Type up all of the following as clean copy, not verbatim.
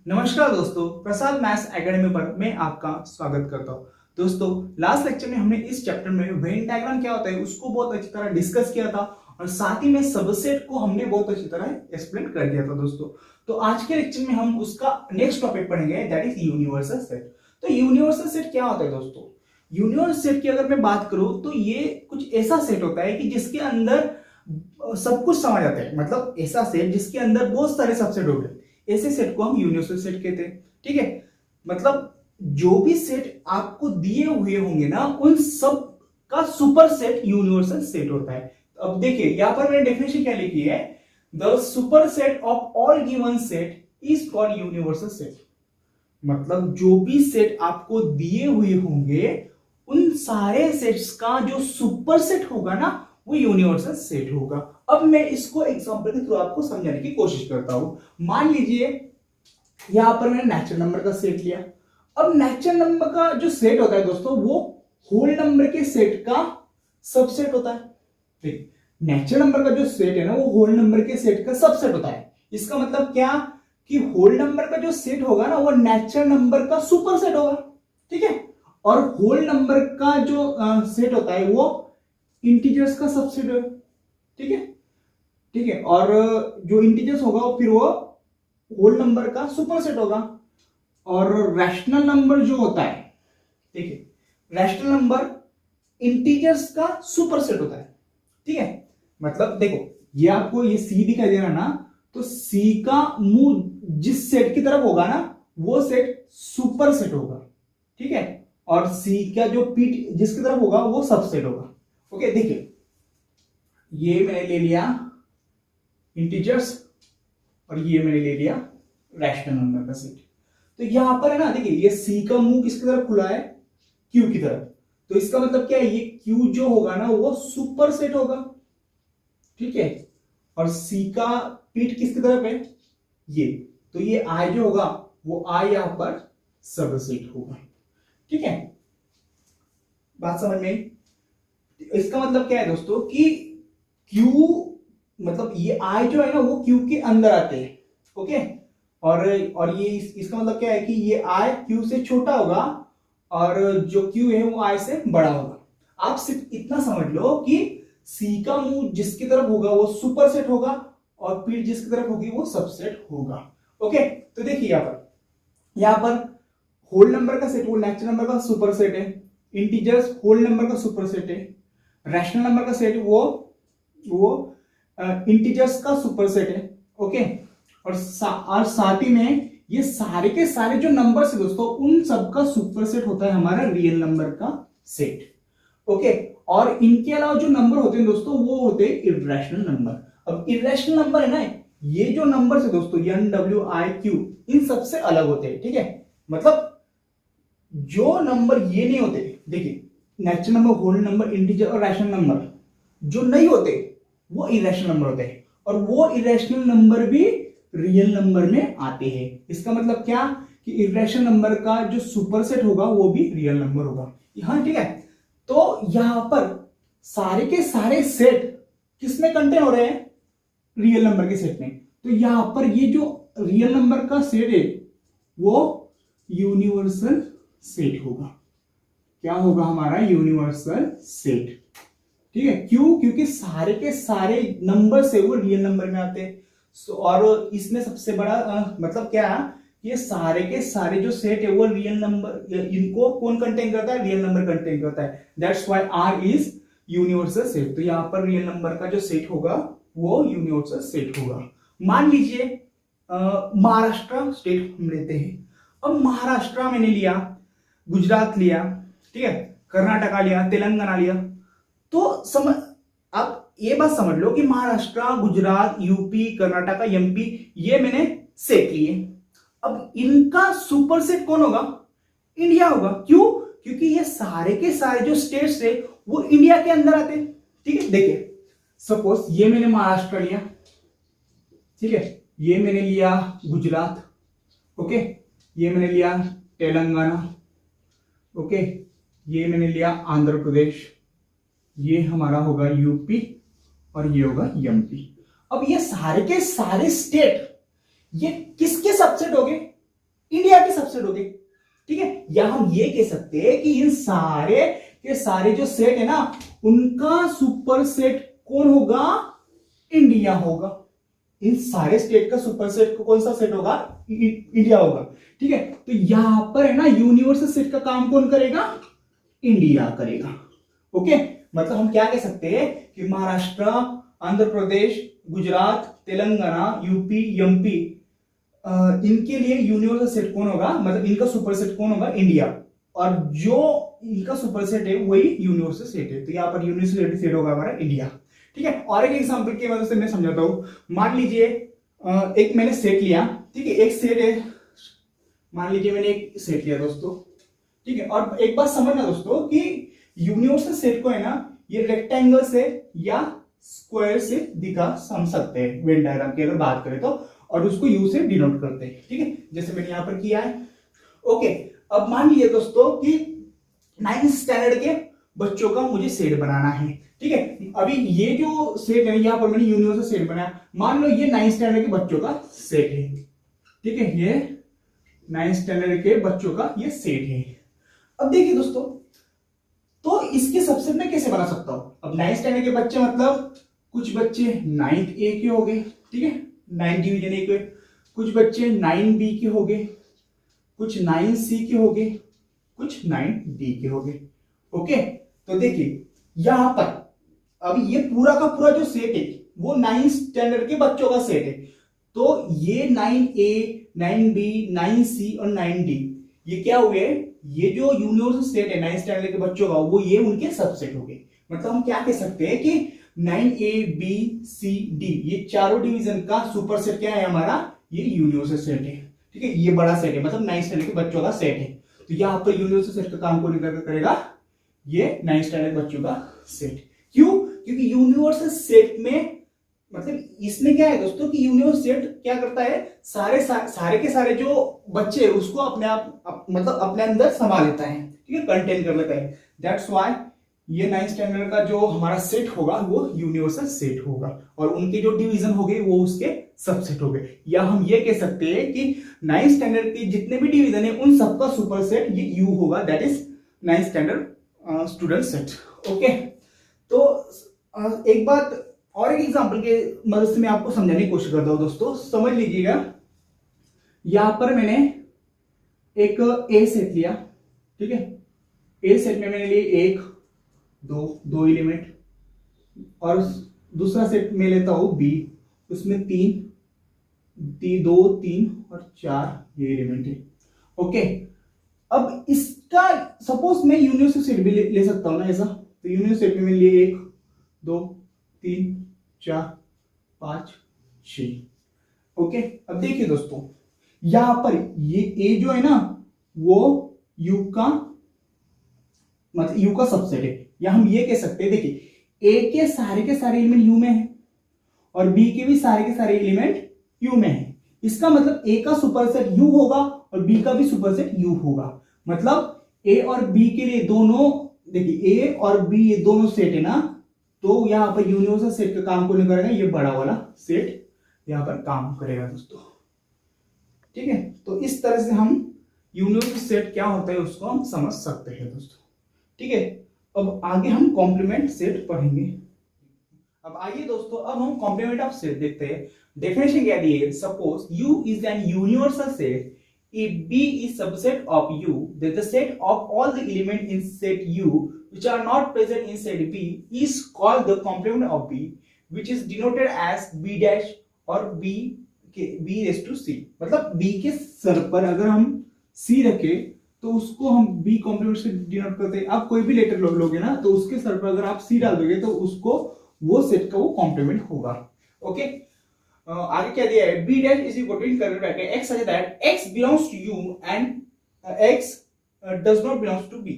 नमस्कार दोस्तों, प्रसाद maths academy पर मैं आपका स्वागत करता हूं। दोस्तों, लास्ट लेक्चर में हमने इस चैप्टर में वेन डायग्राम क्या होता है उसको बहुत अच्छी तरह डिस्कस किया था और साथ ही में सबसेट को हमने बहुत अच्छी तरह एक्सप्लेन कर दिया था दोस्तों। तो आज के लेक्चर में हम उसका नेक्स्ट टॉपिक पढ़ेंगे, दैट इज यूनिवर्सल सेट। तो यूनिवर्सल सेट क्या होता है दोस्तों? यूनिवर्सल सेट की अगर मैं बात करूं तो ये कुछ ऐसा सेट होता है कि जिसके अंदर सब कुछ समा जाता है। मतलब ऐसा सेट जिसके अंदर बहुत सारे सबसेट हो गए, ऐसे सेट को हम यूनिवर्सल सेट कहते हैं। ठीक है, मतलब जो भी सेट आपको दिए हुए होंगे ना, उन सब का सुपर सेट यूनिवर्सल सेट होता है। अब देखिए यहां पर मैंने डेफिनेशन क्या लिखी है, the super set of all given set is called universal set. मतलब जो भी सेट आपको दिए हुए होंगे उन सारे सेट्स का जो सुपर सेट होगा ना, वो यूनिवर्सल सेट होगा। अब मैं इसको एग्जांपल के थ्रू आपको समझाने की कोशिश करता हूं। मान लीजिए यहां पर मैंने नेचुरल नंबर का सेट लिया। अब नेचुरल नंबर का जो सेट होता है दोस्तों, वो होल नंबर के सेट का सबसेट होता है। ठीक, नेचुरल नंबर का जो सेट है ना, वो होल नंबर के सेट का सबसेट होता है। इसका मतलब क्या कि होल नंबर का जो सेट होगा ना, वो नेचुरल नंबर का सुपर सेट होगा। ठीक है, और होल नंबर का जो सेट होता है वो इंटीजर्स का सबसेट है। ठीक है, ठीक है, और जो इंटीजर्स होगा फिर वो होल नंबर का सुपर सेट होगा। और रैशनल नंबर जो होता है, ठीक है, रैशनल नंबर इंटीजर्स का सुपर सेट होता है। ठीक है, मतलब देखो ये आपको ये सी दिखाई दे रहा ना, तो सी का मुंह जिस सेट की तरफ होगा ना, वो सेट सुपर सेट होगा। ठीक है, और सी का जो पीठ जिसकी तरफ होगा वो सबसेट होगा। ओके, देखिए ये मैंने ले लिया इंटीजर्स और ये मैंने ले लिया रैशनल नंबर का सेट। तो यहां पर है ना, देखिए ये सी का मुंह किसकी तरफ खुला है, क्यू की तरफ। तो इसका मतलब क्या है, ये क्यू जो होगा ना वो सुपर सेट होगा। ठीक है, और सी का पीठ किसकी तरफ है, ये, तो ये आई जो होगा वो आई यहां पर सबसेट होगा। ठीक है, बात समझ में? इसका मतलब क्या है दोस्तों कि Q, मतलब ये I जो है ना वो Q के अंदर आते हैं। ओके, और ये इसका मतलब क्या है कि ये I Q से छोटा होगा और जो Q है वो I से बड़ा होगा। आप सिर्फ इतना समझ लो कि C का मुंह जिसकी तरफ होगा वो सुपर सेट होगा और पीठ जिसकी तरफ होगी वो सबसेट होगा। ओके, तो देखिए यहां पर होल नंबर का सेट वो नेचुरल नंबर का सुपर सेट है, इंटीजर्स होल नंबर का सुपर सेट है, रैशनल नंबर का सेट वो इंटीजर्स का सुपर सेट है। ओके, और साथ ही में ये सारे के सारे जो नंबर्स है दोस्तों, उन सब का सुपर सेट होता है हमारा रियल नंबर का सेट। ओके, और इनके अलावा जो नंबर होते हैं दोस्तों वो होते हैं इर्रेशनल नंबर। अब इर्रेशनल नंबर है ना, ये जो नंबर है दोस्तों एन डब्ल्यू आई क्यू, इन सबसे अलग होते हैं। ठीक है, मतलब जो नंबर ये नहीं होते, देखिए natural number, whole number, integer और रैशनल नंबर जो नहीं होते वो इरेशनल नंबर होते हैं, और वो इरेशनल नंबर भी रियल नंबर में आते हैं। इसका मतलब क्या कि इरेशनल नंबर का जो सुपर सेट होगा वो भी रियल नंबर होगा। हाँ, ठीक है, तो यहां पर सारे के सारे सेट किसमें कंटेन हो रहे हैं, रियल नंबर के सेट में। तो यहां पर ये जो रियल नंबर का सेट है वो यूनिवर्सल सेट होगा। क्या होगा हमारा यूनिवर्सल सेट। ठीक है, क्यों? क्योंकि सारे के सारे नंबर से वो रियल नंबर में आते हैं। और इसमें सबसे बड़ा मतलब क्या है, ये सारे के सारे जो सेट है वो रियल नंबर, इनको कौन कंटेन करता है, रियल नंबर कंटेन करता है। That's why R is universal set. तो यहां पर रियल नंबर का जो सेट होगा वो यूनिवर्सल सेट होगा। मान लीजिए महाराष्ट्र स्टेट हम लेते हैं। अब महाराष्ट्र मैंने लिया, गुजरात लिया, ठीक है, कर्नाटका लिया, तेलंगाना लिया, तो समझ, आप ये बात समझ लो कि महाराष्ट्र, गुजरात, यूपी, कर्नाटका, एमपी, ये मैंने सेट लिए। अब इनका सुपर सेट कौन होगा, इंडिया होगा। क्यों? क्योंकि ये सारे के सारे जो स्टेट्स है वो इंडिया के अंदर आते हैं। ठीक है, देखिए सपोज ये मैंने महाराष्ट्र लिया, ठीक है, ये मैंने लिया गुजरात, ओके, ये मैंने लिया तेलंगाना, ओके, ये मैंने लिया आंध्र प्रदेश, ये हमारा होगा यूपी और ये होगा एमपी। अब ये सारे के सारे स्टेट ये किसके सबसेट हो गए, इंडिया के सबसेट हो गए। ठीक है, या हम ये कह सकते हैं कि इन सारे के सारे जो सेट है ना, उनका सुपर सेट कौन होगा? इंडिया होगा। इन सारे स्टेट का सुपर सेट कौन सा सेट होगा? इंडिया होगा। ठीक है, तो यहां पर है ना यूनिवर्सल सेट का काम कौन करेगा? इंडिया करेगा। ओके, मतलब हम क्या कह सकते हैं कि महाराष्ट्र, आंध्र प्रदेश, गुजरात, तेलंगाना, यूपी, एमपी, इनके लिए यूनिवर्सल सेट कौन होगा? मतलब इनका सुपर सेट कौन होगा? इंडिया। और जो इनका सुपर सेट है वही यूनिवर्सल सेट है, तो यहां पर यूनिवर्सल सेट होगा हमारा इंडिया। ठीक है, और एक एग्जांपल की मदद से मैं समझाता हूं। मान लीजिए एक मैंने सेट लिया। ठीक है, एक सेट है, मान लीजिए मैंने एक सेट लिया दोस्तों। ठीक है, और एक बात समझना दोस्तों कि यूनिवर्सल सेट को है ना, ये रेक्टेंगल से या स्क्वायर से दिखा समझ सकते हैं वेन डायग्राम की अगर बात करें तो, और उसको यू से डिनोट करते हैं। ठीक है, जैसे मैंने यहां पर किया है। ओके, अब मान लीजिए दोस्तों कि 9th स्टैंडर्ड के बच्चों का मुझे सेट बनाना है। ठीक है, अभी ये जो सेट है यहां पर मैंने यूनिवर्सल सेट बनाया। मान लो ये 9th स्टैंडर्ड के बच्चों का सेट है। ठीक है, ये 9th स्टैंडर्ड के बच्चों का ये सेट है। अब देखिए दोस्तों, तो इसके सबसेट में कैसे बना सकता हूं? अब 9th स्टैंडर्ड के बच्चे मतलब कुछ बच्चे 9th ए के हो गए। ठीक है, 9 डिवीजन ए के, कुछ बच्चे 9 बी के हो गए, कुछ 9 सी के हो गए, कुछ 9 डी के हो गए। ओके, तो देखिए यहां पर अभी ये पूरा का पूरा जो सेट है वो 9th स्टैंडर्ड के बच्चों का सेट है। तो ये 9A, 9B, 9C और 9D ये क्या हुए? ये जो यूनिवर्सल सेट है 9th स्टैंडर्ड के बच्चों का, वो ये उनके सबसेट हो गए। मतलब हम क्या कह सकते हैं कि 9A, B, C, D ये चारों डिवीजन का सुपर सेट क्या है हमारा? ये यूनिवर्सल सेट है। ठीक है, ये बड़ा सेट है, मतलब 9th स्टैंडर्ड के बच्चों का सेट है। तो यहां पर यूनिवर्सल सेट का काम कौन करेगा? ये 9th स्टैंडर्ड बच्चों का सेट। क्यों? क्योंकि यूनिवर्सल सेट में मतलब इसमें क्या है दोस्तों कि यूनिवर्सल सेट क्या करता है? सारे के सारे जो बच्चे हैं उसको अपने आप मतलब अपने अंदर समा लेता है। ठीक है, कंटेन कर लेता है। दैट्स व्हाई ये 9th स्टैंडर्ड का जो हमारा सेट होगा वो यूनिवर्सल सेट होगा, और उनके जो डिवीजन हो गए वो उसके सबसेट हो गए। या हम ये कह सकते हैं कि 9th स्टैंडर्ड के जितने भी डिवीजन है उन सबका सुपर सेट ये यू होगा, that is 9th standard student set. Okay, तो एक बात और एक एग्जांपल के मदद से मैं आपको समझाने की कोशिश करता हूं दोस्तों, समझ लीजिएगा। यहां पर मैंने एक ए सेट लिया। ठीक है, ए सेट में मैंने लिए एक दो एलिमेंट, और दूसरा सेट में लेता हूं बी, उसमें दो तीन और 4 ये एलिमेंट है। ओके, अब इसका सपोज मैं यूनिवर्सल सेट भी ले सकता हूं ना ऐसा, तो यूनिवर्सल सेट में मैंने लिए 1 2 3 4 5 6। ओके, अब देखिए दोस्तों यहां पर ये ए जो है ना वो यू का मतलब यू का सबसेट है, या हम ये कह सकते हैं देखिए ए के सारे एलिमेंट यू में है और बी के भी सारे के सारे एलिमेंट यू में है। इसका मतलब ए का सुपरसेट यू होगा और बी का भी सुपरसेट यू होगा। मतलब ए और बी के लिए दोनों, देखिए ए और बी ये दोनों सेट है ना, तो यहां पर यूनिवर्सल सेट का काम कौन करेगा? ये बड़ा वाला सेट यहां पर काम करेगा दोस्तों। ठीक है, तो इस तरह से हम यूनिवर्सल सेट क्या होता है उसको हम समझ सकते हैं दोस्तों। ठीक है, अब आगे हम कॉम्प्लीमेंट सेट पढ़ेंगे। अब आइए दोस्तों, अब हम कॉम्प्लीमेंट ऑफ सेट देखते हैं। डेफिनेशन क्या दी है? Suppose U is an universal set if B is subset of U, then the set of all the elements in set U which are not present in set B is called the complement of B, which is denoted as B dash or B raised to C। मतलब B के sir पर अगर हम C रखे तो उसको हम B complement से डिनोट करते हैं। आप कोई भी लेटर लोगे ना तो उसके सर पर अगर आप C डाल दोगे तो उसको वो सेट का वो कॉम्प्लीमेंट होगा। ओके, आगे क्या दिया है? B dash is equal to in curly bracket x such that x belongs to U and x does not belongs to B।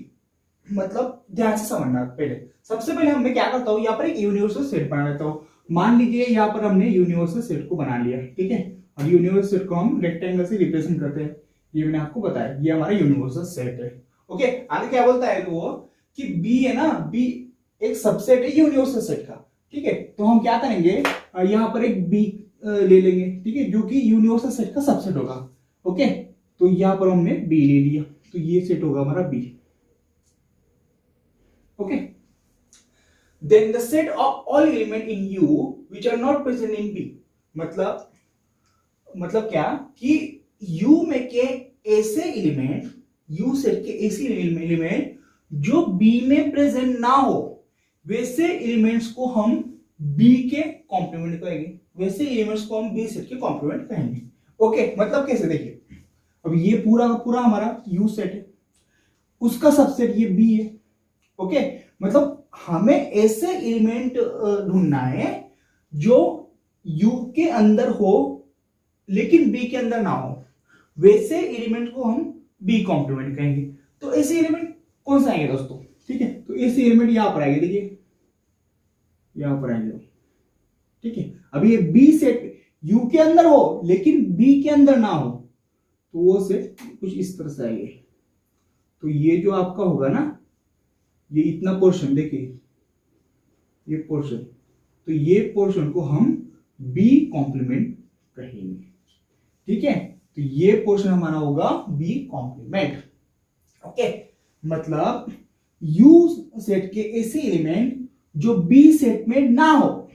मतलब ध्यान से समझना। पहले सबसे पहले मैं क्या करता हूं, यहाँ पर एक यूनिवर्सल सेट बना लेता हूं। मान लीजिए यहाँ पर हमने यूनिवर्सल सेट को बना लिया। ठीक है, और यूनिवर्सल सेट को हम रेक्टेंगल से रिप्रेजेंट करते हैं। ये मैंने आपको बताया, ये हमारा यूनिवर्सल सेट है। ओके, आगे क्या बोलता है वो कि B है ना, B एक सबसेट है यूनिवर्सल सेट का। ठीक है, तो हम क्या करेंगे, यहाँ पर एक B ले लेंगे। ठीक है, जो कि यूनिवर्सल सेट का सबसेट होगा। ओके, तो यहां पर हमने बी ले लिया, तो ये सेट होगा हमारा B. Okay, then the set of all element in U which are not present in B, मतलब क्या कि यू में के ऐसे एलिमेंट, यू सेट के ऐसे एलिमेंट जो बी में प्रेजेंट ना हो, वैसे एलिमेंट्स को हम बी के कॉम्प्लीमेंट कहेंगे, वैसे एलिमेंट्स को हम बी सेट के कॉम्प्लीमेंट कहेंगे। ओके, मतलब कैसे, देखिए अब ये पूरा का पूरा हमारा यू सेट है, उसका सबसेट ये बी है। ओके, मतलब हमें ऐसे एलिमेंट ढूंढना है जो यू के अंदर हो लेकिन बी के अंदर ना हो, वैसे एलिमेंट को हम बी कॉम्प्लीमेंट कहेंगे। तो ऐसे एलिमेंट कौन सा आएंगे दोस्तों, ठीक है, तो ऐसे एलिमेंट यहां पर आएंगे, देखिए यहां पर आएंगे, ठीक है। अब ये बी सेट यू के अंदर हो लेकिन बी के अंदर ना हो, तो वो सेट कुछ इस तरह से आएंगे। तो ये जो आपका होगा ना, ये इतना पोर्शन, देखिए ये पोर्शन, तो ये पोर्शन को हम बी कॉम्प्लीमेंट कहेंगे, ठीक है। तो ये पोर्शन हमारा होगा बी कॉम्प्लीमेंट। ओके, मतलब यू सेट के ऐसे एलिमेंट जो बी सेट में ना हो,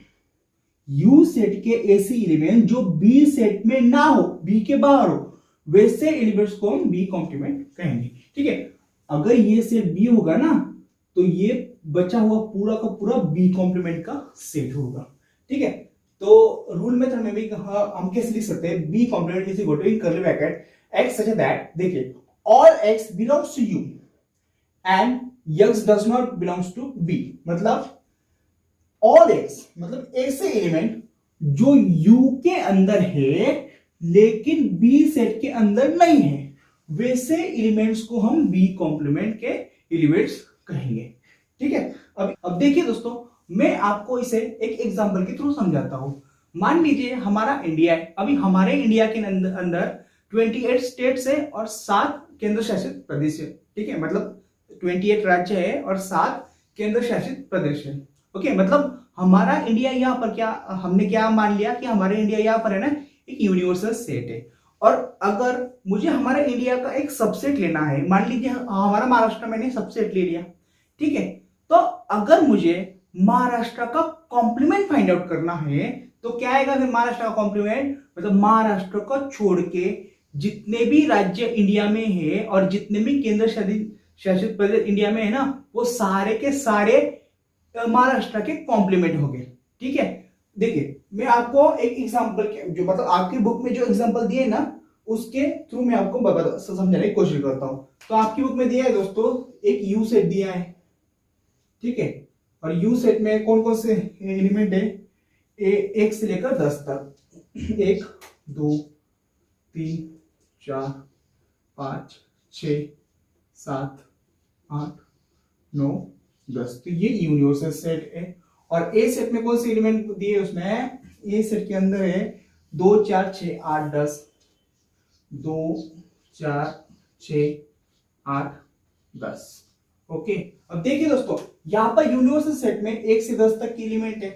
यू सेट के ऐसे एलिमेंट जो बी सेट में ना हो, बी के बाहर हो, वैसे एलिमेंट्स को हम बी कॉम्प्लीमेंट कहेंगे, ठीक है। अगर ये सेट बी होगा ना, तो ये बचा हुआ पूरा का पूरा बी कॉम्प्लीमेंट का सेट होगा, ठीक है। तो रूल मेथड में भी हम कैसे लिख सकते हैं, B complement is equal to in curly bracket X such that, देखिए all X belongs to U and X does not belongs to B, मतलब ऑल एक्स मतलब ऐसे एलिमेंट जो यू के अंदर है लेकिन बी सेट के अंदर नहीं है, वैसे एलिमेंट्स को हम बी कॉम्प्लीमेंट के एलिमेंट्स कहेंगे, ठीक है। अब देखिए दोस्तों, मैं आपको इसे एक एग्जांपल के थ्रू समझाता हूं। मान लीजिए हमारा इंडिया है, अभी हमारे इंडिया के अंदर 28 स्टेट्स है और 7 केंद्र शासित प्रदेश है, ठीक है, मतलब 28 राज्य है और 7 केंद्र शासित प्रदेश है। ओके, मतलब हमारा इंडिया यहाँ पर क्या, हमने क्या मान लिया कि हमारे इंडिया यहाँ पर है ना एक यूनिवर्सल सेट है, और अगर मुझे हमारे इंडिया का एक सबसेट लेना है, मान लीजिए हमारा महाराष्ट्र मैंने सबसेट ले लिया, ठीक है, तो अगर मुझे महाराष्ट्र का कॉम्प्लीमेंट फाइंड आउट करना है तो क्या आएगा फिर महाराष्ट्र का कॉम्प्लीमेंट, मतलब महाराष्ट्र को छोड़ के जितने भी राज्य इंडिया में है और जितने भी केंद्र शासित प्रदेश इंडिया में है ना, वो सारे के सारे महाराष्ट्र के कॉम्प्लीमेंट हो गए, ठीक है। देखिए मैं आपको एक एग्जांपल जो मतलब आपकी बुक में जो एग्जांपल दिए ना, उसके थ्रू मैं आपको समझाने की कोशिश करता हूं। तो आपकी बुक में दिया है दोस्तों, एक यू सेट दिया है, ठीक है, और यू सेट में कौन कौन से एलिमेंट है, एक से लेकर 10 तक, 1 2 3 4 5 6 7 8 9 10, तो ये यूनिवर्सल सेट है। और ए सेट में कौन से एलिमेंट दिए, उसमें ए सेट के अंदर है 2 4 6 8 10, 2 4 6 8 10। ओके, अब देखिए दोस्तों, यहां पर यूनिवर्सल सेट में 1 से 10 तक के एलिमेंट है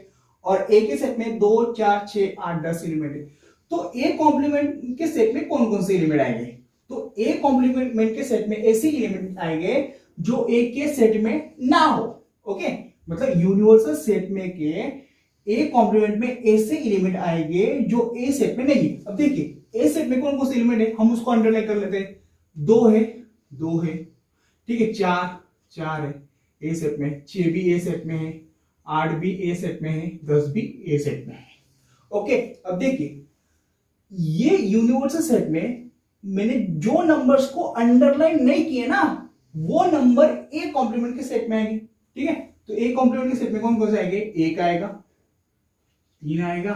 और ए के सेट में 2 4 6 8 10 एलिमेंट है। तो ए कॉम्प्लीमेंट के सेट में कौन कौन से एलिमेंट आएंगे, तो ए कॉम्प्लीमेंट के सेट में ऐसे एलिमेंट आएंगे जो ए के सेट में ना हो। ओके, मतलब यूनिवर्सल सेट में के ए कॉम्प्लीमेंट में ऐसे एलिमेंट आएंगे जो ए सेट में नहीं है। अब देखिए ए सेट में कौन कौन से एलिमेंट है, हम उसको अंडरलाइन कर लेते हैं। 2 है, ठीक है, 4 है ए सेट में, 6 भी ए सेट में है, 8 भी ए सेट में है, 10 भी ए सेट में है। ओके, अब देखिए ये यूनिवर्सल सेट में मैंने जो नंबर्स को अंडरलाइन नहीं किए ना, वो नंबर ए कॉम्प्लीमेंट के सेट में आएंगे, ठीक है। तो ए कॉम्प्लीमेंट के सेट में कौन कौन से आएंगे, 1 आएगा, 3 आएगा,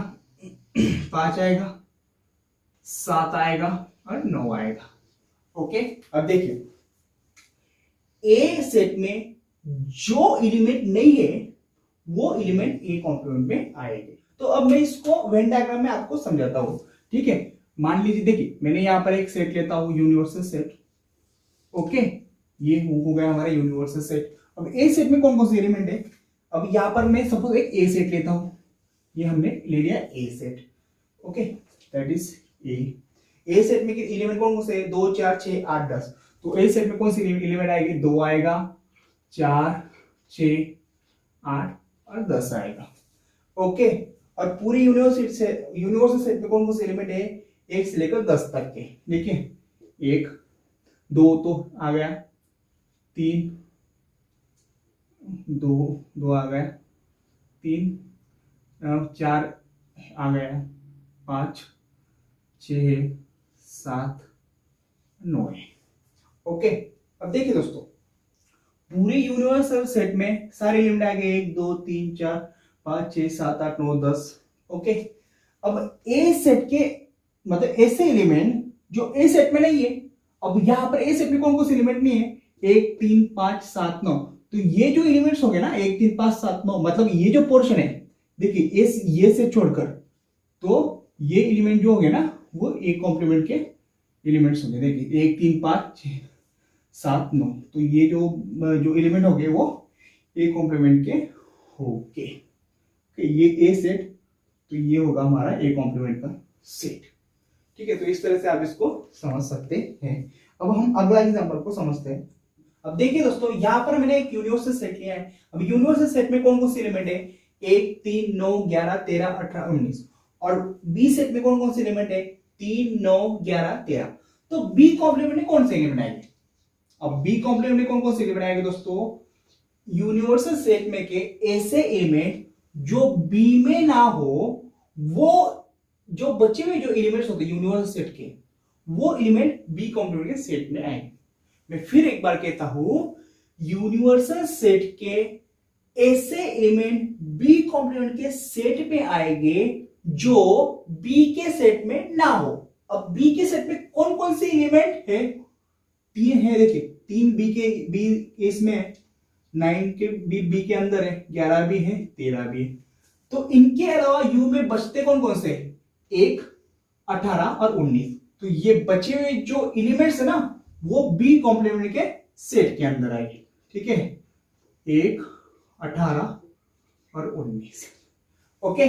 5 आएगा, 7 आएगा और 9 आएगा। ओके, अब देखिए ए सेट में जो एलिमेंट नहीं है वो एलिमेंट ए कॉम्प्लीमेंट में आएंगे। तो अब मैं इसको वेन डायग्राम में आपको समझाता हूं, ठीक है। मान लीजिए देखिए मैंने यहां पर एक सेट लेता हूं, यूनिवर्सल सेट। ओके, ये हो गया हमारा यूनिवर्सल सेट। अब ए सेट में कौन कौन से एलिमेंट है, अब यहां पर मैं सपोज एक ए सेट लेता हूं, ये हमने ले लिया A set. Okay, that is A. A set में एलिमेंट कौन कौन से 2 4 6 8 10, तो ए सेट में कौन सी एलिमेंट आएगी, 2 आएगा, 4 6 8 और 10 आएगा। ओके, और पूरी यूनिवर्सल सेट में कौन कौन से एलिमेंट है, 1 से लेकर 10 तक के। देखिए 1 2 तो आ गया, 3 2 आ गया, 3 4 आ गया, 5 6 7 9 है। ओके, अब देखिए दोस्तों, पूरे यूनिवर्सल सेट में सारे एलिमेंट आ गए, 1 2 3 4 5 6 7 8 9 10। ओके, अब ए सेट के मतलब ऐसे एलिमेंट जो ए सेट में नहीं है, अब यहां पर ए सेट में कौन कौन से एलिमेंट नहीं है, 1 3 5 7 9, तो ये जो एलिमेंट्स हो गए ना 1 3 5 7 9, मतलब ये जो पोर्शन है, देखिए ये से छोड़कर, तो ये एलिमेंट जो हो गए ना वो ए कॉम्प्लीमेंट के एलिमेंट्स होंगे। देखिए 1 3 5 6 7 9, तो ये जो एलिमेंट हो गए वो ए कॉम्प्लीमेंट के हो गए। ये ए सेट, तो ये होगा हमारा ए कॉम्प्लीमेंट का सेट। ठीक है, तो इस तरह से आप इसको समझ सकते हैं। अब हम अगला एग्जांपल को समझते हैं। अब देखिए दोस्तों, यहां पर मैंने एक यूनिवर्सल सेट लिया है। अब यूनिवर्सल सेट में कौन कौन से एलिमेंट है, 1 3 9 11 13 18 19, और बी सेट में कौन कौन से एलिमेंट है, 3 9 11 13। तो बी कॉम्प्लीमेंट में कौन से एलिमेंट आएंगे, अब बी कॉम्प्लीमेंट में कौन कौन से एलिमेंट आएंगे दोस्तों, यूनिवर्सल सेट में के ऐसे एलिमेंट जो बी में ना हो, वो जो बचे हुए जो एलिमेंट्स होते हैं यूनिवर्सल सेट के, वो एलिमेंट बी कॉम्प्लीमेंट के सेट में आएंगे। मैं फिर एक बार कहता हूं, यूनिवर्सल सेट के ऐसे एलिमेंट बी कॉम्प्लीमेंट के सेट में आएंगे जो बी के सेट में ना हो। अब बी के सेट में कौन कौन से एलिमेंट है, 3 है। देखिए 3 बी इसमें है, 9 के बी के अंदर है, 11 भी है, 13 भी है। तो इनके अलावा यू में बचते कौन कौन से, 1 18 और 19। तो ये बचे हुए जो एलिमेंट्स है ना वो बी कॉम्प्लीमेंट के सेट के अंदर आएंगे। ठीक है, 1 18 और 19। ओके,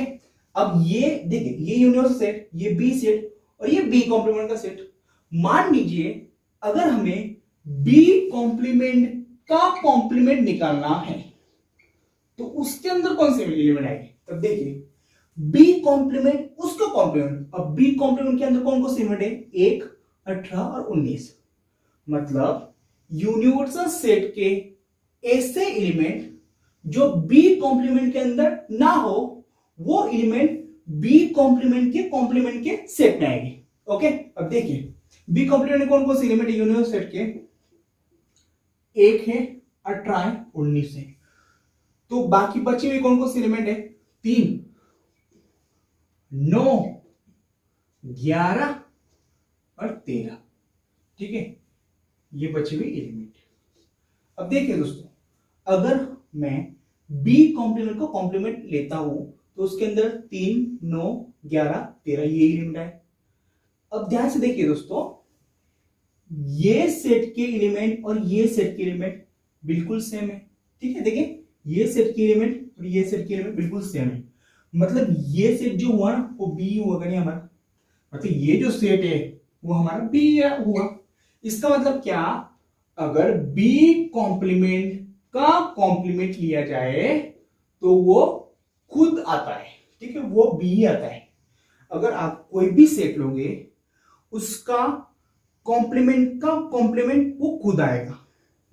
अब ये देखिए, ये यूनिवर्सल सेट, ये बी सेट और ये बी कॉम्प्लीमेंट का सेट। मान लीजिए अगर हमें बी कॉम्प्लीमेंट का कॉम्प्लीमेंट निकालना है तो उसके अंदर कौन से एलिमेंट आएंगे, तब देखिए बी कॉम्प्लीमेंट उसका कॉम्प्लीमेंट। अब बी कॉम्प्लीमेंट के अंदर कौन कौन से एलिमेंट है, 1 18 और 19। मतलब यूनिवर्सल सेट के ऐसे एलिमेंट जो बी कॉम्प्लीमेंट के अंदर ना हो, वो एलिमेंट बी कॉम्प्लीमेंट के सेट में आएंगे। ओके, अब देखिए बी कॉम्प्लीमेंट में कौन कौन से एलिमेंट है यूनिवर्सल सेट के, 1 है, 18 है, 19 है। तो बाकी बचे हुए कौन कौन से एलिमेंट है, 3 9 11 और 13। ठीक है, ये बचे हुए एलिमेंट। अब देखिए दोस्तों, अगर मैं बी कॉम्प्लीमेंट को कॉम्प्लीमेंट लेता हूं तो उसके अंदर 3 9 11 13 ये एलिमेंट है। अब ध्यान से देखिए दोस्तों, ये सेट के एलिमेंट और ये सेट के एलिमेंट बिल्कुल सेम है। ठीक है, देखिए ये सेट के एलिमेंट और ये सेट के एलिमेंट बिल्कुल सेम है। मतलब ये सेट जो हुआ ना वो बी हुआ नहीं हमारा, मतलब ये जो सेट है वो हमारा बी हुआ। इसका मतलब क्या, अगर बी कॉम्प्लीमेंट का कॉम्प्लीमेंट लिया जाए तो वो खुद आता है। ठीक है, वो बी आता है। अगर आप कोई भी सेट लोगे उसका कॉम्प्लीमेंट का कॉम्प्लीमेंट वो खुद आएगा।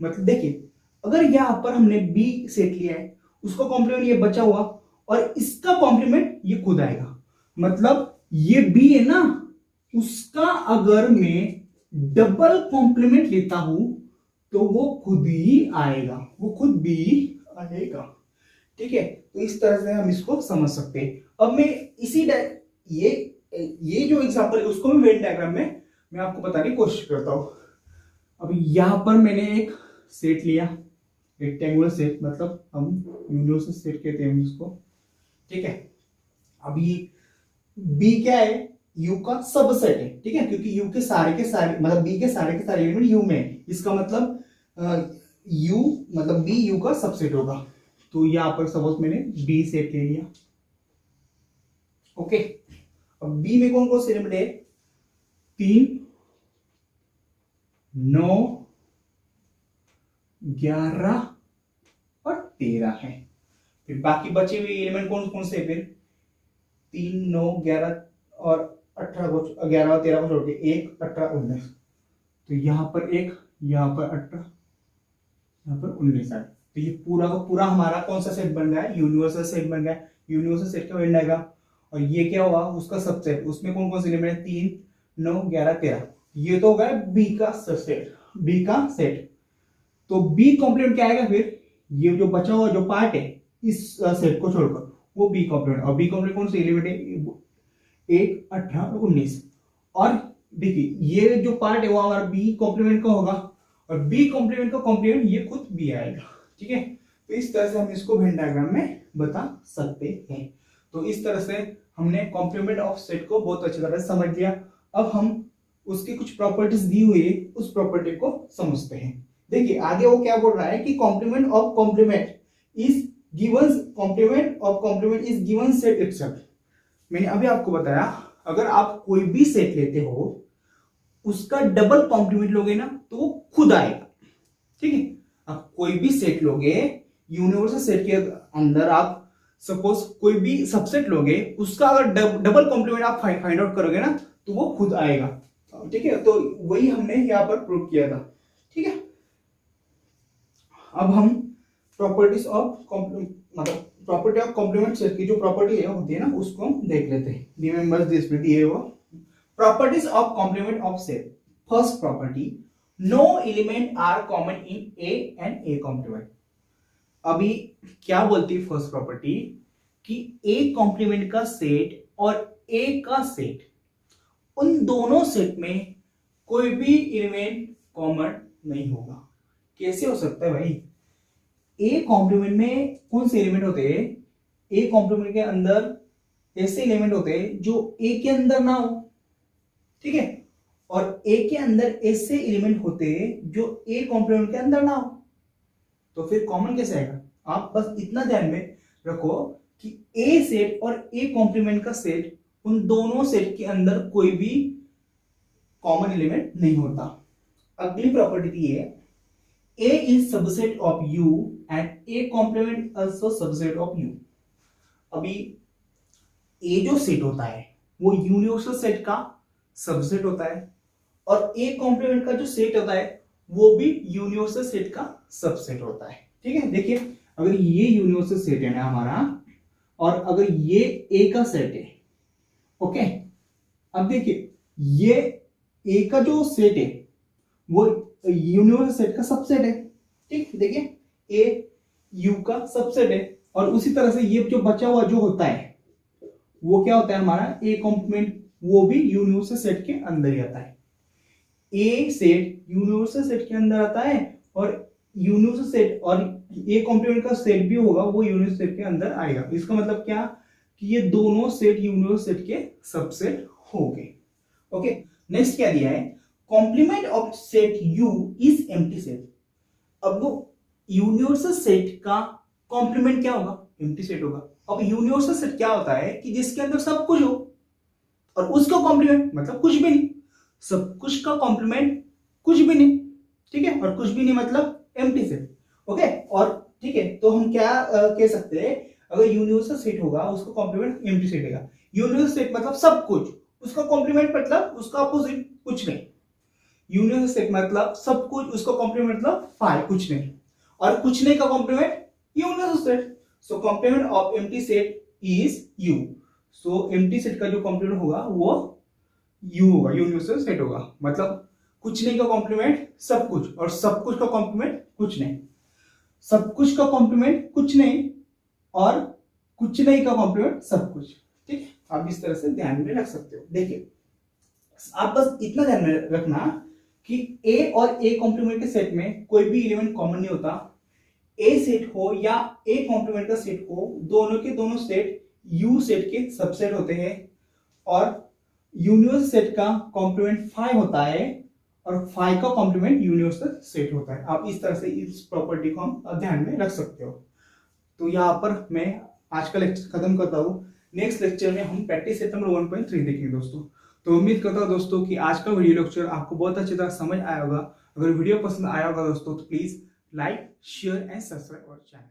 मतलब देखिए, अगर यहां पर हमने बी सेट लिया है, उसका कॉम्प्लीमेंट ये बचा हुआ और इसका कॉम्प्लीमेंट ये खुद आएगा। मतलब ये बी है ना, उसका अगर मैं डबल कॉम्प्लीमेंट लेता हूं तो वो खुद ही आएगा, वो खुद भी आएगा। ठीक है, तो इस तरह से हम इसको समझ सकते हैं। अब मैं इसी ये जो एग्जांपल है उसको भी वेन डायग्राम में मैं आपको बताने की कोशिश करता हूं। अब यहां पर मैंने एक सेट लिया, रेक्टेंगुलर सेट, मतलब हम यूनिवर्सल सेट कहते हैं इसको। ठीक है, अब ये बी क्या है, यू का सबसेट है। ठीक है, क्योंकि यू के सारे मतलब बी के सारे एलिमेंट यू में है, इसका मतलब यू मतलब बी यू का सबसेट होगा। तो यहां पर सपोज मैंने बी सेट ले लिया। ओके, अब बी में कौन कौन से एलिमेंट है, 3, 9, 11 और 13 है। फिर बाकी बचे हुए एलिमेंट कौन कौन से? फिर 3, 9, 11 और 18 को, 11 और 13 को छोड़ के 1, 18, 19। तो यहाँ पर 1, यहाँ पर 18, यहाँ पर 19 है। तो ये पूरा का पूरा हमारा कौन सा सेट बन गया है? यूनिवर्सल सेट बन गया है। यूनिवर्सल सेट का वेन डायग्राम। और ये क्या हुआ? उसका सबसेट। उसमें कौन कौन से एलिमेंट है? 3, 9, 11, 13। ये तो हो गया बी का सबसेट, बी का सेट। तो बी कॉम्प्लीमेंट क्या आएगा? फिर ये जो बचा हुआ जो पार्ट है इस सेट को छोड़कर, वो बी कॉम्प्लीमेंट। और बी कॉम्प्लीमेंट कौन से एलिमेंट है? 1, 18, 19। और देखिए ये जो पार्ट है वो हमारा बी कॉम्प्लीमेंट का होगा, और बी कॉम्प्लीमेंट का कॉम्प्लीमेंट ये खुद बी आएगा। ठीक है, तो इस तरह से हम इसको वेन डायग्राम में बता सकते हैं। तो इस तरह से हमने कॉम्प्लीमेंट ऑफ सेट को बहुत अच्छी तरह से समझ लिया। अब हम उसकी कुछ प्रॉपर्टीज दी हुई है, उस प्रॉपर्टी को समझते हैं। देखिए आगे वो क्या बोल रहा है कि complement of complement is given, complement of complement is given set itself. मैंने अभी आपको बताया, अगर आप कोई भी सेट लेते हो उसका डबल कॉम्प्लीमेंट लोगे ना तो वो खुद आएगा। ठीक है, आप कोई भी सेट लोगे, यूनिवर्सल सेट के अंदर आप सपोज कोई भी सबसेट लोगे, उसका अगर डबल कॉम्प्लीमेंट आप फाइंड आउट करोगे ना तो वो खुद आएगा। ठीक है, तो वही हमने यहां पर प्रूव किया था। ठीक है, अब हम प्रॉपर्टीज ऑफ मतलब प्रॉपर्टी ऑफ कॉम्प्लीमेंट सेट की जो प्रॉपर्टी है होती है ना, उसको हम देख लेते हैं। रिमेंबर दिस में दिए वो properties of complement of set. First property, no element are common in A and A complement. अभी क्या बोलती है फर्स्ट प्रॉपर्टी कि ए कॉम्प्लीमेंट का सेट और ए का सेट, उन दोनों सेट में कोई भी एलिमेंट कॉमन नहीं होगा। कैसे हो सकता है भाई? ए कॉम्प्लीमेंट में कौन से एलिमेंट होते हैं? ए कॉम्प्लीमेंट के अंदर ऐसे एलिमेंट होते हैं जो ए के अंदर ना हो। ठीक है, और ए के अंदर ऐसे एलिमेंट होते हैं जो ए कॉम्प्लीमेंट के अंदर ना हो। तो फिर कॉमन कैसे आएगा? आप बस इतना ध्यान में रखो कि ए सेट और ए कॉम्प्लीमेंट का सेट, उन दोनों सेट के अंदर कोई भी कॉमन एलिमेंट नहीं होता। अगली प्रॉपर्टी दी है, A is subset of U and A complement also subset of U. अभी ए जो सेट होता है वो यूनिवर्सल सेट का सबसेट होता है, और ए कॉम्प्लीमेंट का जो सेट होता है वो भी यूनिवर्सल सेट का सबसेट होता है। ठीक है, देखिए अगर ये यूनिवर्सल सेट है ना हमारा, और अगर ये ए का सेट है, ओके, अब देखिए ये ए का जो सेट है वो यूनिवर्सल सेट का सबसेट है। ठीक, देखिए ए यू का सबसेट है, और उसी तरह से ये जो बचा हुआ जो होता है वो क्या होता है हमारा ए कॉम्प्लीमेंट, वो भी यूनिवर्सल सेट के अंदर ही आता है। ए सेट यूनिवर्सल सेट के अंदर आता है, और यूनिवर्सल सेट और ए कॉम्प्लीमेंट का सेट भी होगा वो यूनिवर्सल सेट के अंदर आएगा। इसका मतलब क्या कि ये दोनों सेट यूनिवर्सल सेट के सबसेट हो गए। ओके, नेक्स्ट क्या दिया है? Complement of set U is empty set. अब वो यूनिवर्सल सेट का कॉम्प्लीमेंट क्या होगा? एम्प्टी सेट होगा। अब यूनिवर्सल सेट क्या होता है कि जिसके अंदर सब कुछ हो, और उसका कॉम्प्लीमेंट मतलब कुछ भी नहीं। सब कुछ का कॉम्प्लीमेंट कुछ भी नहीं। ठीक है, और कुछ भी नहीं मतलब एम्प्टी सेट। ओके, और ठीक है, तो हम क्या कह सकते हैं? अगर यूनिवर्सल सेट होगा उसका कॉम्प्लीमेंट एम्प्टी सेट होगा। यूनिवर्सल सेट मतलब सब कुछ, उसका कॉम्प्लीमेंट मतलब उसका अपोजिट कुछ नहीं। यूनिवर्सल सेट मतलब सब कुछ, उसका कॉम्प्लीमेंट मतलब फाइव, कुछ नहीं, और कुछ नहीं का complement universal set. So complement of empty set is U. So empty set का जो कॉम्प्लीमेंट होगा वो यू होगा, यूनिवर्सल सेट होगा। मतलब कुछ नहीं का कॉम्प्लीमेंट सब कुछ, और सब कुछ का कॉम्प्लीमेंट कुछ नहीं। सब कुछ का कॉम्प्लीमेंट कुछ नहीं, और कुछ नहीं का कॉम्प्लीमेंट सब कुछ। ठीक है, आप इस तरह से ध्यान में रख सकते हो। देखिए आप बस इतना ध्यान में रखना कि ए और ए कॉम्प्लीमेंट के सेट में कोई भी एलिमेंट कॉमन नहीं होता। ए सेट हो या ए कॉम्प्लीमेंट का सेट हो, दोनों के दोनों सेट यू सेट के सबसेट होते हैं, और यूनिवर्सल सेट का कॉम्प्लीमेंट 5 होता है, और 5 का कॉम्प्लीमेंट यूनिवर्सल सेट होता है। आप इस तरह से इस प्रॉपर्टी को हम ध्यान में रख सकते हो। तो यहाँ पर मैं आज का लेक्चर खत्म करता हूँ। नेक्स्ट लेक्चर में हम प्रैक्टिस सेट नंबर 1.3 देखेंगे दोस्तों। तो उम्मीद करता हूँ दोस्तों कि आज का वीडियो लेक्चर आपको बहुत अच्छी तरह समझ आया होगा। अगर वीडियो पसंद आया होगा दोस्तों तो please like share and subscribe our channel.